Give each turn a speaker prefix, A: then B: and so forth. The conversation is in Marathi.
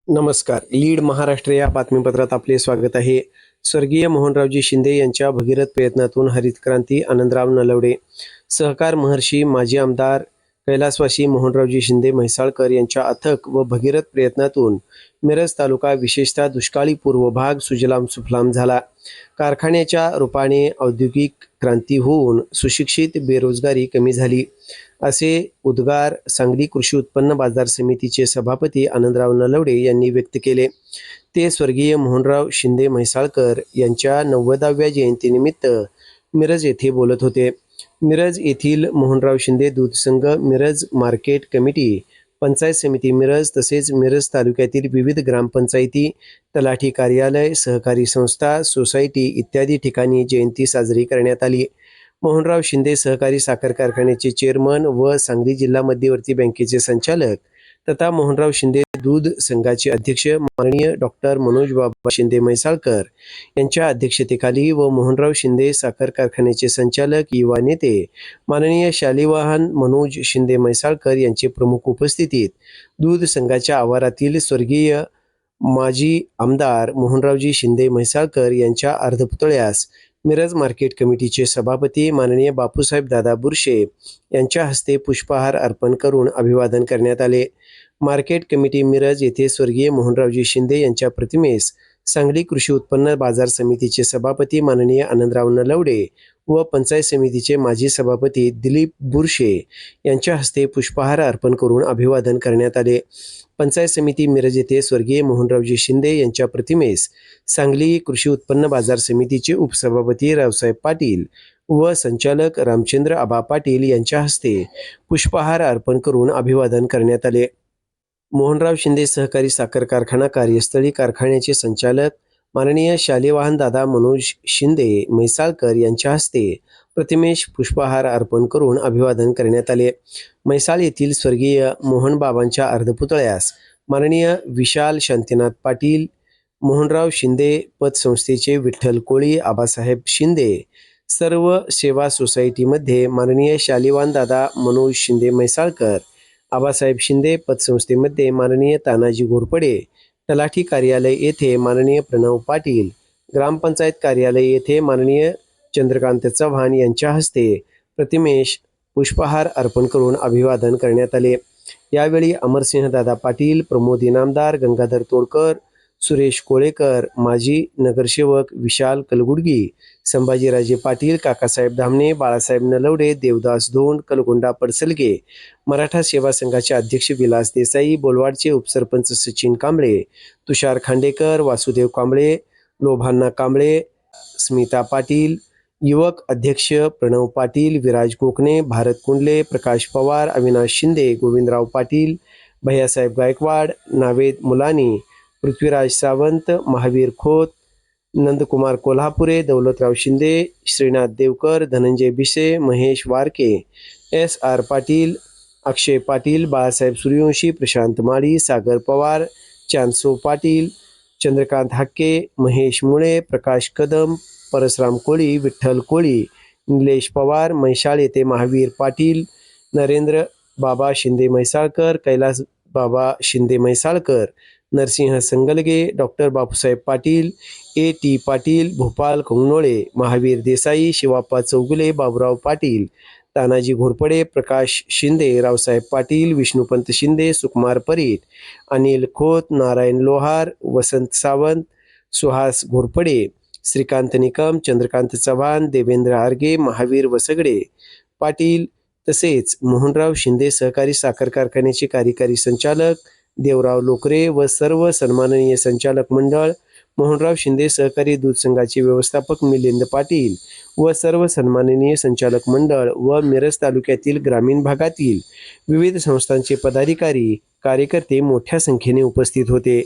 A: नमस्कार. लीड महाराष्ट्र या बातमीपत्रात आपले स्वागत आहे. स्वर्गीय मोहनरावजी शिंदे यांच्या भगीरथ प्रयत्नातून हरित क्रांती. आनंदराव नलवडे. सहकार महर्षी माजी आमदार कैलासवासी मोहनरावजी शिंदे म्हैसाळकर यांच्या अथक व भगीरथ प्रयत्नातून मिरज तालुका विशेषतः दुष्काळी पूर्व भाग सुजलाम सुफलाम झाला. कारखान्याच्या रूपाने औद्योगिक क्रांती होऊन सुशिक्षित बेरोजगारी कमी झाली, असे उद्गार सांगली कृषी उत्पन्न बाजार समितीचे सभापती आनंदराव नलवडे यांनी व्यक्त केले. ते स्वर्गीय मोहनराव शिंदे म्हैसाळकर यांच्या 90व्या जयंतीनिमित्त मिरज येथे बोलत होते. मिरज येथील मोहनराव शिंदे दूध संघ, मिरज मार्केट कमिटी, पंचायत समिती मिरज तसेच मिरज तालुक्यातील विविध ग्रामपंचायती, तलाठी कार्यालय, सहकारी संस्था, सोसायटी इत्यादी ठिकाणी जयंती साजरी करण्यात आली. मोहनराव शिंदे सहकारी साखर कारखान्याचे चेअरमन व सांगली जिल्हा मध्यवर्ती बँकेचे संचालक तथा मोहनराव शिंदे दूध संघाचे अध्यक्ष माननीय डॉक्टर मनोज बाबा शिंदे म्हैसाळकर यांच्या अध्यक्षतेखाली व मोहनराव शिंदे साखर कारखान्याचे संचालक युवा नेते माननीय शालिवाहन मनोज शिंदे म्हैसाळकर यांचे प्रमुख उपस्थितीत दूध संघाच्या आवारातील स्वर्गीय माजी आमदार मोहनरावजी शिंदे म्हैसाळकर यांच्या अर्धपुतळ्यास मिरज मार्केट कमिटीचे सभापती माननीय बापूसाहेब दादा बुरशे यांच्या हस्ते पुष्पहार अर्पण करून अभिवादन करण्यात आले. मार्केट कमिटी मिरज येथे स्वर्गीय मोहनरावजी शिंदे यांच्या प्रतिमेस सांगली कृषी उत्पन्न बाजार समितीचे सभापती माननीय आनंदराव नलवडे व पंचायत समितीचे माजी सभापती दिलीप बुरशे यांच्या हस्ते पुष्पहार अर्पण करून अभिवादन करण्यात आले. पंचायत समिती मिरज येथे स्वर्गीय मोहनरावजी शिंदे यांच्या प्रतिमेस सांगली कृषी उत्पन्न बाजार समितीचे उपसभापती रावसाहेब पाटील व संचालक रामचंद्र आबा पाटील यांच्या हस्ते पुष्पहार अर्पण करून अभिवादन करण्यात आले. मोहनराव शिंदे सहकारी साखर कारखाना कार्यस्थळी कारखान्याचे संचालक माननीय शालिवाहन दादा मनोज शिंदे म्हैसाळकर यांच्या हस्ते प्रतिमेश पुष्पहार अर्पण करून अभिवादन करण्यात आले. म्हैसाळ येथील स्वर्गीय मोहनबाबांच्या अर्धपुतळ्यास माननीय विशाल शांतीनाथ पाटील, मोहनराव शिंदे पतसंस्थेचे विठ्ठल कोळी, आबासाहेब शिंदे सर्व सेवा सोसायटीमध्ये माननीय शालिवाहन दादा मनोज शिंदे म्हैसाळकर, आबासाहेब शिंदे पतसंस्थेमध्ये माननीय तानाजी घोरपडे, तलाठी कार्यालय येथे माननीय प्रणव पाटील, ग्रामपंचायत कार्यालय येथे माननीय चंद्रकांत चव्हाण यांच्या हस्ते प्रतिमेश पुष्पहार अर्पण करून अभिवादन करण्यात आले. यावेळी अमरसिंह दादा पाटील, प्रमोद इनामदार, गंगाधर तोडकर, सुरेश कोळेकर, माजी नगरसेवक विशाल कलगुडगी, संभाजीराजे पाटील, काकासाहेब धामणे, बाळासाहेब नलवडे, देवदास धोंड, कलगोंडा पडसलगे, मराठा सेवा संघाचे अध्यक्ष विलास देसाई, बोलवाडचे उपसरपंच सचिन कांबळे, तुषार खांडेकर, वासुदेव कांबळे, लोभान्ना कांबळे, स्मिता पाटील, युवक अध्यक्ष प्रणव पाटील, विराज कोकणे, भारत कुंडले, प्रकाश पवार, अविनाश शिंदे, गोविंदराव पाटील, भैयासाहेब गायकवाड, नावेद मुलानी, पृथ्वीराज सावंत, महावीर खोत, नंदकुमार कोल्हापुरे, दौलतराव शिंदे, श्रीनाथ देवकर, धनंजय बिसे, महेश वारके, S.R. पाटील, अक्षय पाटील, बाळासाहेब सूर्यवंशी, प्रशांत माळी, सागर पवार, चांदसो पाटील, चंद्रकांत हाके, महेश मुळे, प्रकाश कदम, परसराम कोळी, विठ्ठल कोळी, निलेश पवार, म्हैसाळ येथे महावीर पाटील, नरेंद्र बाबा शिंदे म्हैसाळकर, कैलास बाबा शिंदे म्हैसाळकर, नरसिंह संगलगे, डॉक्टर बापूसाहेब पाटील, A.T. पाटील, भोपाल खंगनोळे, महावीर देसाई, शिवाप्पा चौगुले, बाबुराव पाटील, तानाजी घोरपडे, प्रकाश शिंदे, रावसाहेब पाटील, विष्णुपंत शिंदे, सुकुमार परीट, अनिल खोत, नारायण लोहार, वसंत सावंत, सुहास घोरपडे, श्रीकांत निकम, चंद्रकांत चव्हाण, देवेंद्र आर्गे, महावीर वसगडे पाटील तसेच मोहनराव शिंदे सहकारी साखर कारखान्याचे कार्यकारी संचालक देवराव लोकरे व सर्व सन्माननीय संचालक मंडळ, मोहनराव शिंदे सहकारी दूध संघाचे व्यवस्थापक मिलिंद पाटील व सर्व सन्माननीय संचालक मंडळ व मिरज तालुक्यातील ग्रामीण भागातील विविध संस्थांचे पदाधिकारी कार्यकर्ते मोठ्या संख्येने उपस्थित होते.